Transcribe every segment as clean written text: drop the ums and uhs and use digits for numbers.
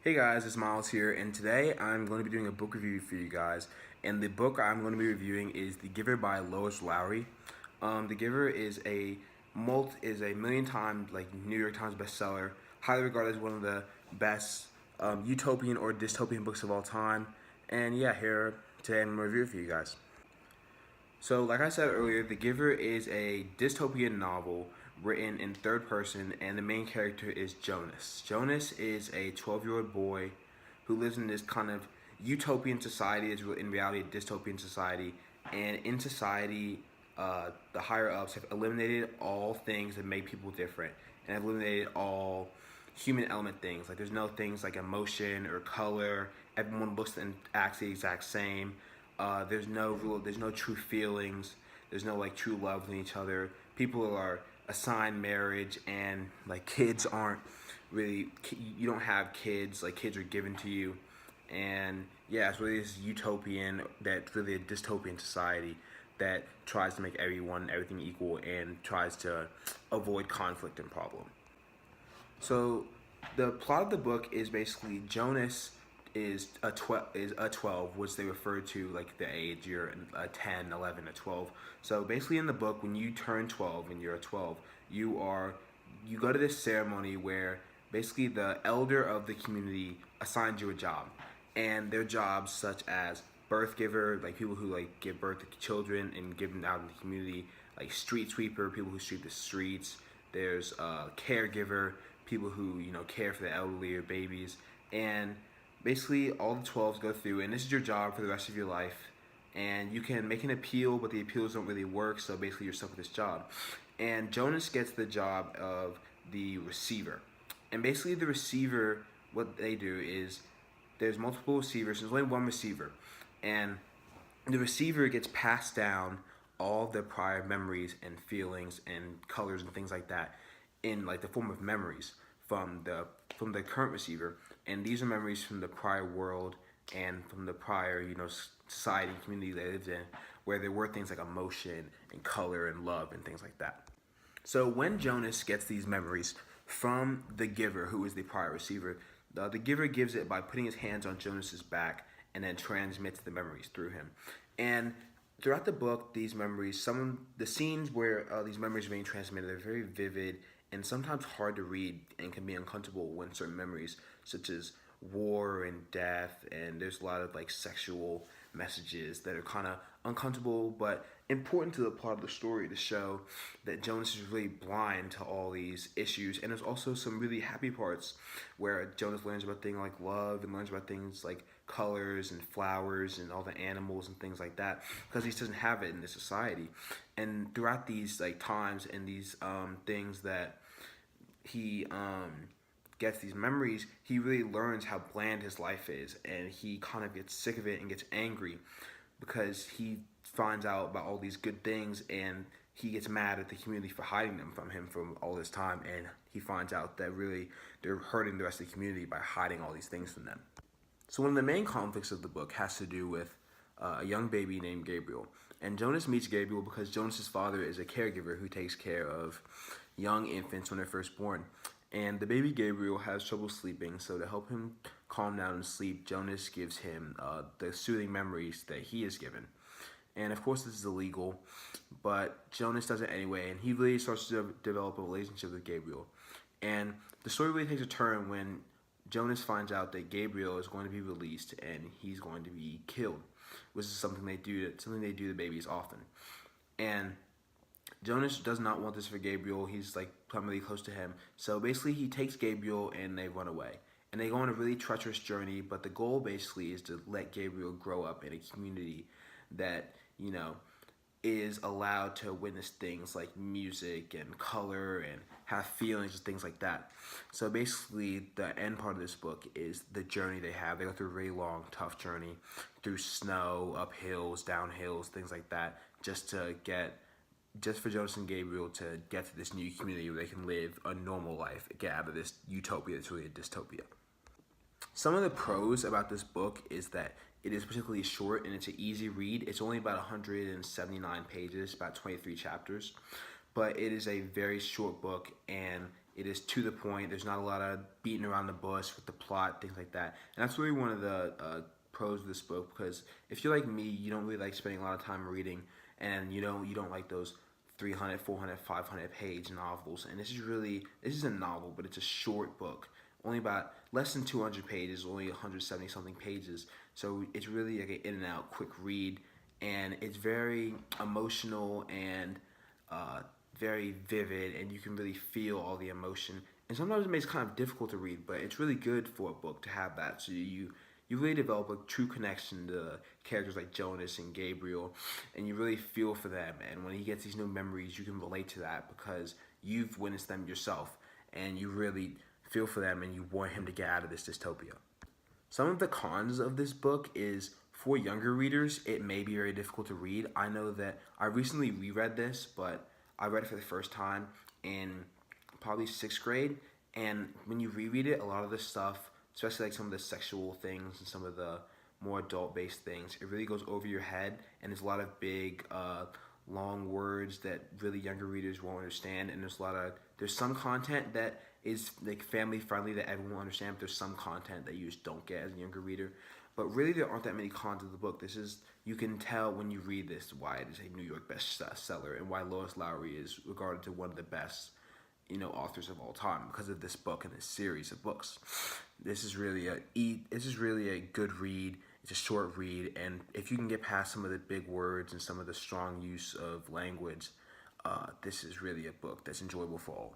Hey guys, it's Miles here, and today I'm going to be doing a book review for you guys. And the book I'm going to be reviewing is The Giver by Lois Lowry. The Giver is a million time New York Times bestseller, highly regarded as one of the best utopian or dystopian books of all time. And yeah, here today I'm going to review it for you guys. So, like I said earlier, The Giver is a dystopian novel written in third person, and the main character is Jonas. Jonas is a 12-year-old boy who lives in this kind of utopian society, is in reality a dystopian society, and in society, the higher ups have eliminated all things that make people different, and have eliminated all human element things. Like there's no things like emotion or color. Everyone looks and acts the exact same. There's no true feelings. There's no true love in each other. People are assigned marriage, and kids aren't really. You don't have kids. Like kids are given to you, and yeah, it's really this utopian that's really a dystopian society that tries to make everything equal and tries to avoid conflict and problem. So the plot of the book is basically Jonas is a 12, which they refer to like the age you're a 10, 11, a 12. So basically in the book, when you turn 12 and you're a 12, you go to this ceremony where basically the elder of the community assigns you a job, and their jobs such as birth giver, like people who give birth to children and give them out in the community, like street sweeper, people who sweep the streets. There's caregiver, people who care for the elderly or babies, and basically all the 12s go through, and this is your job for the rest of your life. And you can make an appeal, but the appeals don't really work, so basically you're stuck with this job. And Jonas gets the job of the receiver. And basically the receiver, what they do is there's multiple receivers, there's only one receiver. And the receiver gets passed down all the prior memories and feelings and colors and things like that in the form of memories from the current receiver, and these are memories from the prior world and from the prior society and community they lived in, where there were things like emotion and color and love and things like that. So when Jonas gets these memories from the giver, who is the prior receiver, the giver gives it by putting his hands on Jonas's back and then transmits the memories through him. And throughout the book, these memories, some of the scenes where these memories are being transmitted, they're very vivid and sometimes hard to read and can be uncomfortable when certain memories, such as war and death, and there's a lot of sexual messages that are kind of uncomfortable but important to the plot of the story to show that Jonas is really blind to all these issues. And there's also some really happy parts where Jonas learns about things like love and learns about things like colors and flowers and all the animals and things like that, because he doesn't have it in this society. And throughout these times and these things that he gets these memories, he really learns how bland his life is, and he kind of gets sick of it and gets angry because he finds out about all these good things, and he gets mad at the community for hiding them from him from all this time, and he finds out that really they're hurting the rest of the community by hiding all these things from them. So one of the main conflicts of the book has to do with a young baby named Gabriel. And Jonas meets Gabriel because Jonas's father is a caregiver who takes care of young infants when they're first born. And the baby Gabriel has trouble sleeping, so to help him calm down and sleep, Jonas gives him the soothing memories that he is given. And of course this is illegal, but Jonas does it anyway, and he really starts to develop a relationship with Gabriel. And the story really takes a turn when Jonas finds out that Gabriel is going to be released and he's going to be killed, which is something they do to babies often. And Jonas does not want this for Gabriel. He's come really close to him. So basically he takes Gabriel and they run away. And they go on a really treacherous journey, but the goal basically is to let Gabriel grow up in a community that, is allowed to witness things like music and color and have feelings and things like that. So basically the end part of this book is the journey they have. They go through a really long, tough journey through snow, up hills, down hills, things like that, just for Jonas and Gabriel to get to this new community where they can live a normal life, get out of this utopia that's really a dystopia. Some of the pros about this book is that it is particularly short and it's an easy read. It's only about 179 pages, about 23 chapters, but it is a very short book, and It is to the point. There's not a lot of beating around the bush with the plot, things like that. And that's really one of the pros of this book, because if you're like me, you don't really like spending a lot of time reading, and you don't like those 300, 400, 500 page novels. And this is a novel, but it's a short book, only about less than 200 pages, only 170 something pages. So it's really like an in and out quick read, and it's very emotional and very vivid, and you can really feel all the emotion. And sometimes it makes it kind of difficult to read, but it's really good for a book to have that. So you really develop a true connection to characters like Jonas and Gabriel, and you really feel for them. And when he gets these new memories, you can relate to that because you've witnessed them yourself, and you really feel for them, and you want him to get out of this dystopia. Some of the cons of this book is for younger readers, it may be very difficult to read. I know that I recently reread this, but I read it for the first time in probably sixth grade. And when you reread it, a lot of the stuff, especially like some of the sexual things and some of the more adult based things, it really goes over your head. And there's a lot of big, long words that really younger readers won't understand. And there's some content that is like family friendly that everyone will understand, but there's some content that you just don't get as a younger reader. But really, there aren't that many cons of the book. You can tell when you read this why it is a New York bestseller and why Lois Lowry is regarded to one of the best, authors of all time because of this book and this series of books. This is really a good read. It's a short read, and if you can get past some of the big words and some of the strong use of language, this is really a book that's enjoyable for all.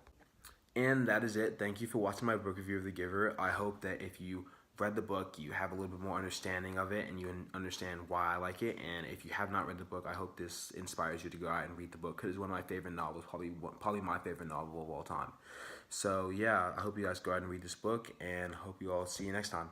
And that is it. Thank you for watching my book review of The Giver. I hope that if you read the book, you have a little bit more understanding of it and you understand why I like it. And if you have not read the book, I hope this inspires you to go out and read the book because it's one of my favorite novels, probably my favorite novel of all time. So yeah, I hope you guys go out and read this book, and hope you all see you next time.